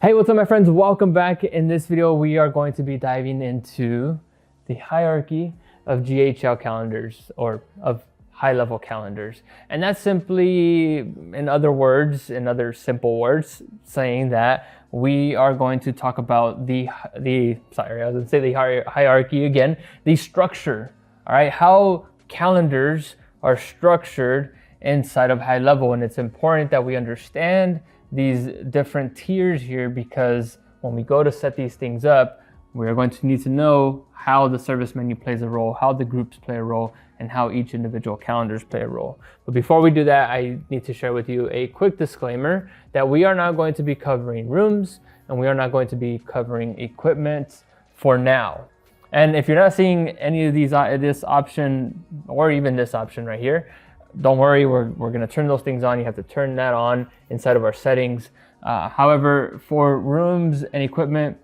Hey, what's up my friends? Welcome back. In this video, we are going to be diving into the hierarchy of GHL calendars or of high-level calendars. And that's simply, in other simple words, saying that we are going to talk about the hierarchy again, the structure, all right? How calendars are structured inside of high level. And it's important that we understand these different tiers here, because when we go to set these things up, we're going to need to know how the service menu plays a role, how the groups play a role, and how each individual calendars play a role. But before we do that, I need to share with you a quick disclaimer that we are not going to be covering rooms and we are not going to be covering equipment for now. And if you're not seeing any of these, this option or even this option right here, don't worry, we're going to turn those things on. You have to turn that on inside of our settings. However, for rooms and equipment,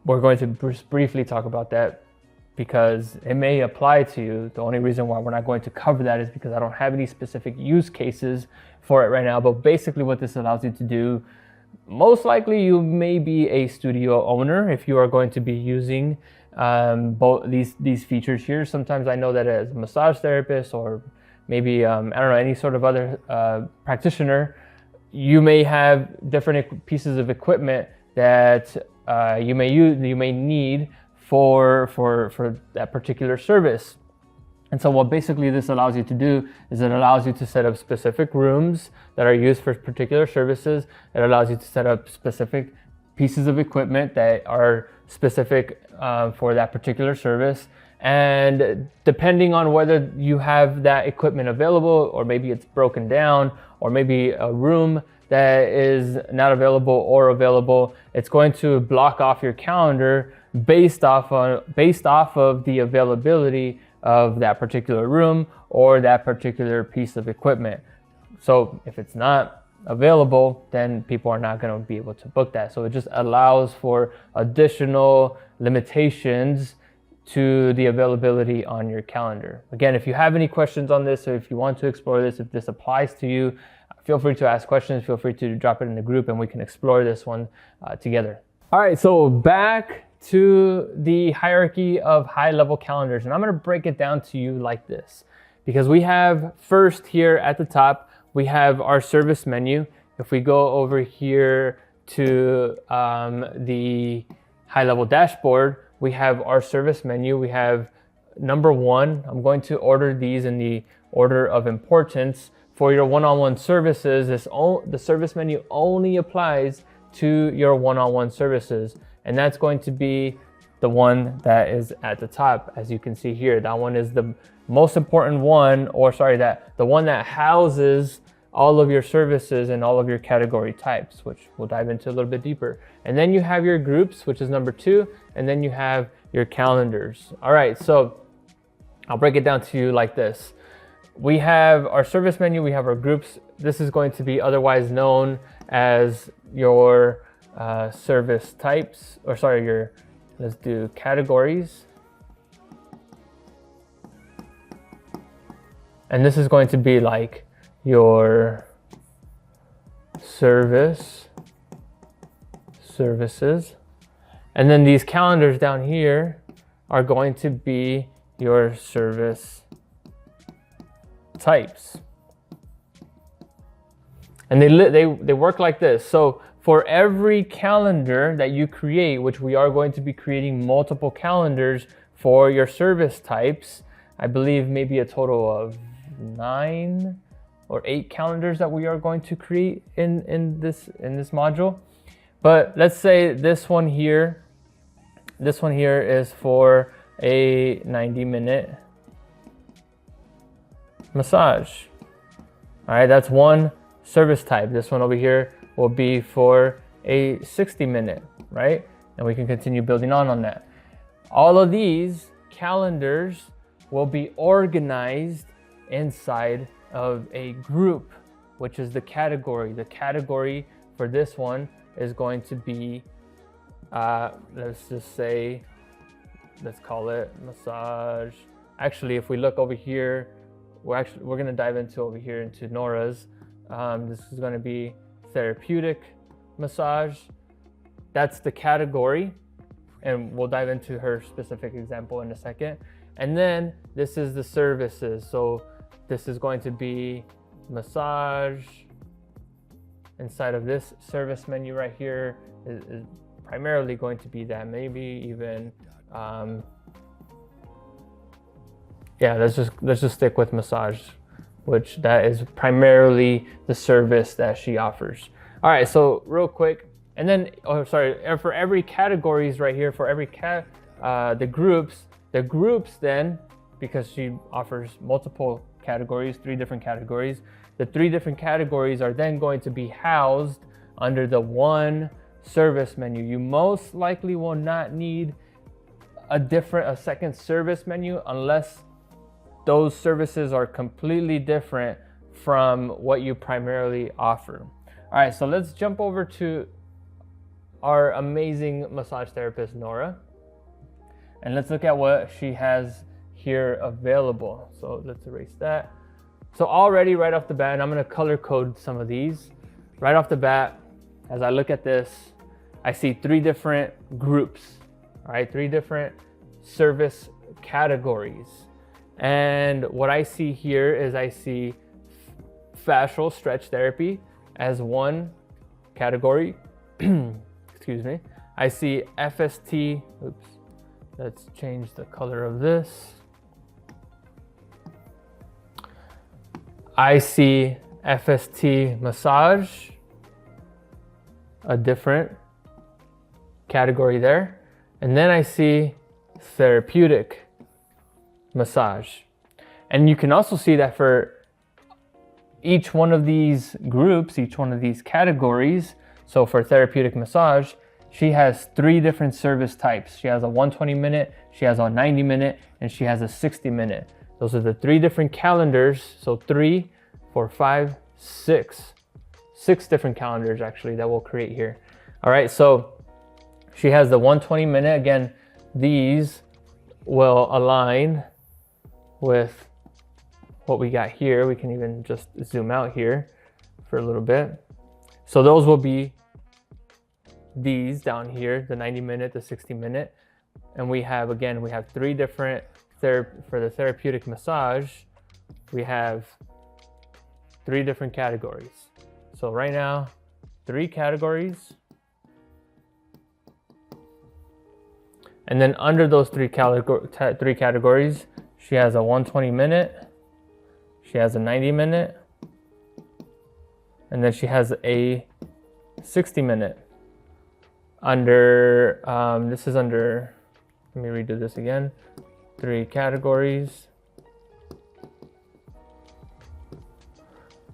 we're going to briefly talk about that because it may apply to you. The only reason why we're not going to cover that is because I don't have any specific use cases for it right now. But basically what this allows you to do, most likely you may be a studio owner if you are going to be using both these features here. Sometimes I know that as a massage therapist or maybe I don't know, any sort of other practitioner, you may have different pieces of equipment that you may need for that particular service. And so what basically this allows you to do is it allows you to set up specific rooms that are used for particular services. It allows you to set up specific pieces of equipment that are specific for that particular service. And depending on whether you have that equipment available, or maybe it's broken down, or maybe a room that is not available or available, it's going to block off your calendar based off of the availability of that particular room or that particular piece of equipment. So if it's not available, then people are not going to be able to book that. So it just allows for additional limitations to the availability on your calendar. Again, if you have any questions on this, or if you want to explore this, if this applies to you, feel free to ask questions. Feel free to drop it in the group and we can explore this one together. All right, so back to the hierarchy of high-level calendars. And I'm going to break it down to you like this, because we have first here at the top, we have our service menu. If we go over here to the high-level dashboard, we have our service menu. We have number one. I'm going to order these in the order of importance. For your one-on-one services, the service menu only applies to your one-on-one services. And that's going to be the one that is at the top. As you can see here, that one is the most important one, the one that houses all of your services and all of your category types, which we'll dive into a little bit deeper. And then you have your groups, which is number two, and then you have your calendars. All right, so I'll break it down to you like this. We have our service menu, we have our groups. This is going to be otherwise known as your service types, let's do categories. And this is going to be like your services. And then these calendars down here are going to be your service types. And they work like this. So for every calendar that you create, which we are going to be creating multiple calendars for your service types, I believe maybe a total of 9 or 8 calendars that we are going to create in this module. But let's say this one here is for a 90-minute massage. All right, that's one service type. This one over here will be for a 60-minute, right? And we can continue building on that. All of these calendars will be organized inside of a group, which is the category. The category for this one is going to be, let's call it massage. Actually, if we look over here, we're going to dive into Nora's. This is going to be therapeutic massage, that's the category. And we'll dive into her specific example in a second. And then this is the services. So this is going to be massage. Inside of this service menu right here is primarily going to be that. Maybe even, yeah, let's just stick with massage, which that is primarily the service that she offers. All right, so real quick, and then, oh, sorry, for every categories right here, for every the groups then, because she offers multiple categories, 3 different categories, the 3 different categories are then going to be housed under the one service menu. You most likely will not need a second service menu unless those services are completely different from what you primarily offer. All right, so let's jump over to our amazing massage therapist, Nora. And let's look at what she has here available. So let's erase that. So already right off the bat, and I'm gonna color code some of these. Right off the bat, as I look at this, I see 3 different groups, all right? 3 different service categories. And what I see here is I see fascial stretch therapy as one category. Excuse me. I see FST, oops, let's change the color of this. I see FST massage, a different category there. And then I see therapeutic massage. And you can also see that for each one of these groups, each one of these categories, so for therapeutic massage, she has 3 different service types. She has a 120-minute, she has a 90-minute, and she has a 60-minute. Those are the 3 different calendars. So 3, 4, 5, 6. 6 different calendars actually that we'll create here. All right, so she has the 120-minute. Again, these will align with what we got here. We can even just zoom out here for a little bit. So those will be these down here, the 90-minute, the 60-minute. And we have 3 different, for the therapeutic massage, we have 3 different categories. So right now, 3 categories. And then under those 3 categories, she has a 120-minute, she has a 90-minute, and then she has a 60-minute. Under, this is under, let me redo this again, 3 categories.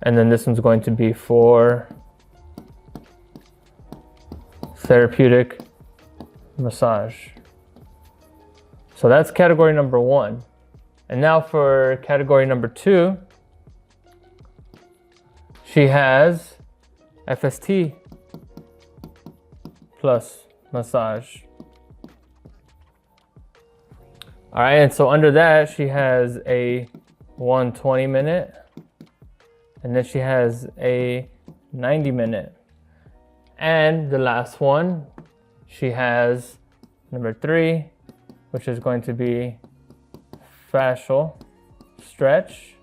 And then this one's going to be for therapeutic massage. So that's category number 1. And now for category number 2, she has FST plus massage. All right, and so under that, she has a 120-minute, and then she has a 90-minute. And the last one, she has number 3, which is going to be fascial stretch.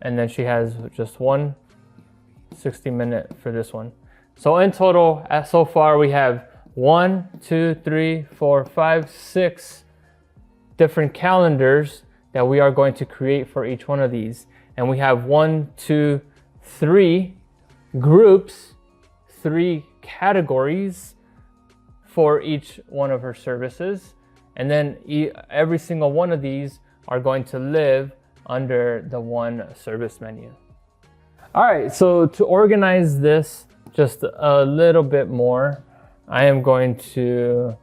And then she has just one 60-minute for this one. So in total, so far we have 1, 2, 3, 4, 5, 6 different calendars that we are going to create for each one of these. And we have 1, 2, 3 groups, 3 categories for each one of her services. And then every single one of these are going to live under the one service menu. All right, so to organize this just a little bit more, I am going to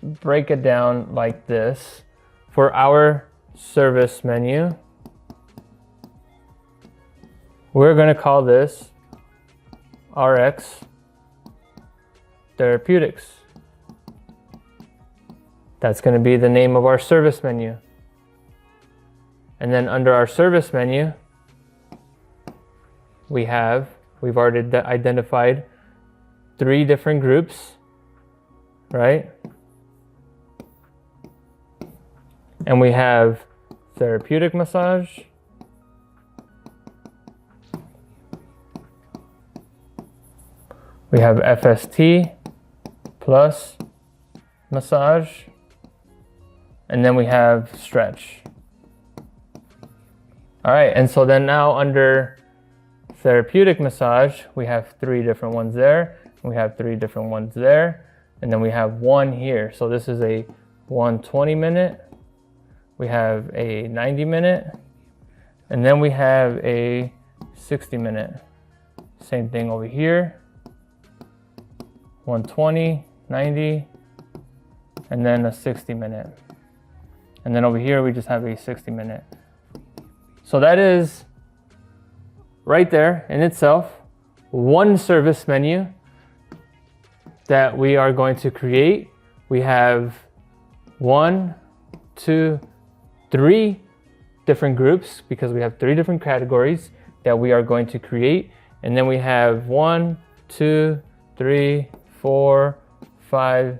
break it down like this. For our service menu, we're going to call this RX Therapeutics. That's going to be the name of our service menu. And then under our service menu, we have we've already identified 3 different groups, right? And we have therapeutic massage, we have FST plus massage, and then we have stretch. All right, and so then now under therapeutic massage, we have 3 different ones there, and we have 3 different ones there, and then we have 1 here. So this is a 120-minute, we have a 90-minute, and then we have a 60-minute. Same thing over here, 120, 90, and then a 60-minute. And then over here, we just have a 60-minute. So that is right there in itself, 1 service menu that we are going to create. We have 1, 2, 3 different groups because we have 3 different categories that we are going to create. And then we have 1, 2, 3, 4, 5,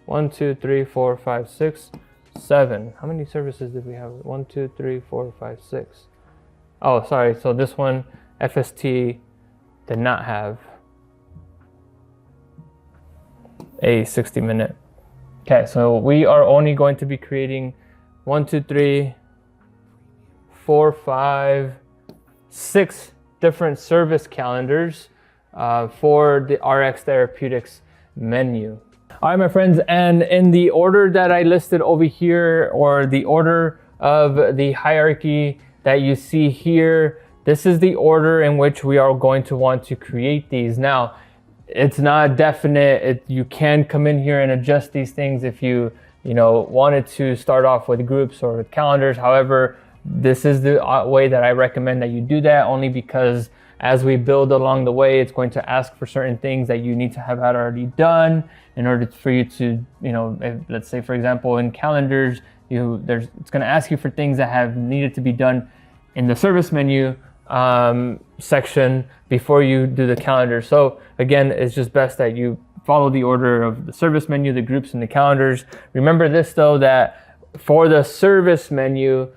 1, 2, 3, 4, 5, 6, 7. How many services did we have? 1, 2, 3, 4, 5, 6. Oh, sorry. So this one, FST, did not have a 60-minute. Okay, so we are only going to be creating 1, 2, 3, 4, 5, 6 different service calendars for the RX Therapeutics menu. All right, my friends, and in the order that I listed over here, or the order of the hierarchy that you see here, this is the order in which we are going to want to create these. Now, it's not definite. You can come in here and adjust these things if you wanted to start off with groups or with calendars. However, this is the way that I recommend that you do that, only because as we build along the way, it's going to ask for certain things that you need to have had already done in order for you to, let's say, for example, in calendars, it's going to ask you for things that have needed to be done in the service menu section before you do the calendar. So again, it's just best that you follow the order of the service menu, the groups, and the calendars. Remember this though, that for the service menu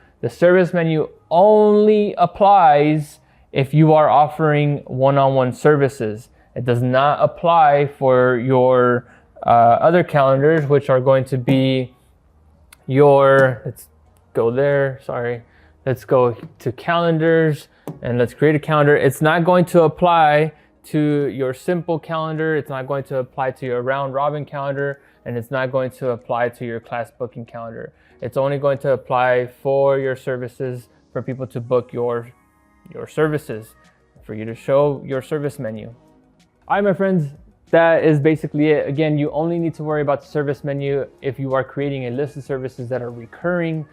only applies if you are offering one-on-one services. It does not apply for your other calendars, which are going to be let's go to calendars, and let's create a calendar. It's not going to apply to your simple calendar. It's not going to apply to your round robin calendar, and it's not going to apply to your class booking calendar. It's only going to apply for your services, for people to book your services, for you to show your service menu. All right, my friends, that is basically it. Again, you only need to worry about the service menu if you are creating a list of services that are recurring,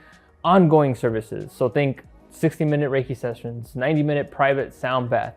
ongoing services. So think 60-minute Reiki sessions, 90-minute private sound bath,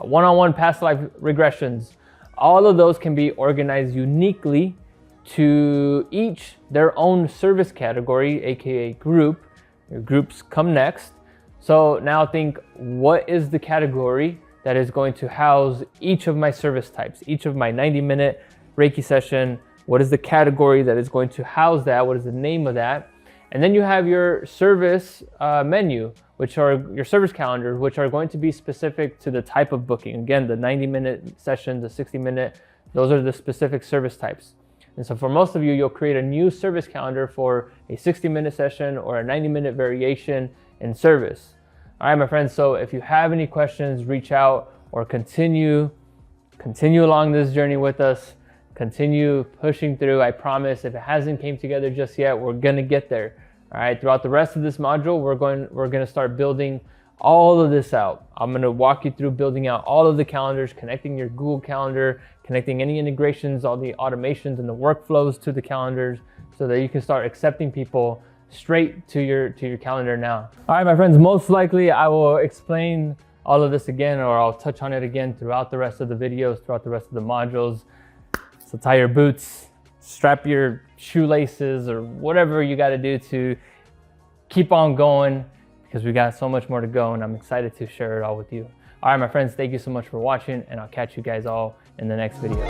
one-on-one past life regressions. All of those can be organized uniquely to each their own service category, aka group. Your groups come next. So now think, what is the category that is going to house each of my service types, each of my 90-minute Reiki session? What is the category that is going to house that? What is the name of that? And then you have your service menu, which are your service calendars, which are going to be specific to the type of booking. Again, the 90-minute session, the 60-minute, those are the specific service types. And so for most of you, you'll create a new service calendar for a 60-minute session or a 90-minute variation in service. All right, my friends, so if you have any questions, reach out or continue along this journey with us. Continue pushing through. I promise, if it hasn't came together just yet, we're gonna get there. All right, throughout the rest of this module, we're gonna start building all of this out. I'm gonna walk you through building out all of the calendars, connecting your Google Calendar, connecting any integrations, all the automations and the workflows to the calendars, so that you can start accepting people straight to your calendar now. All right, my friends, most likely I will explain all of this again, or I'll touch on it again throughout the rest of the videos, throughout the rest of the modules. So tie your boots, strap your shoelaces, or whatever you got to do to keep on going, because we got so much more to go, and I'm excited to share it all with you. All right, my friends, thank you so much for watching, and I'll catch you guys all in the next video.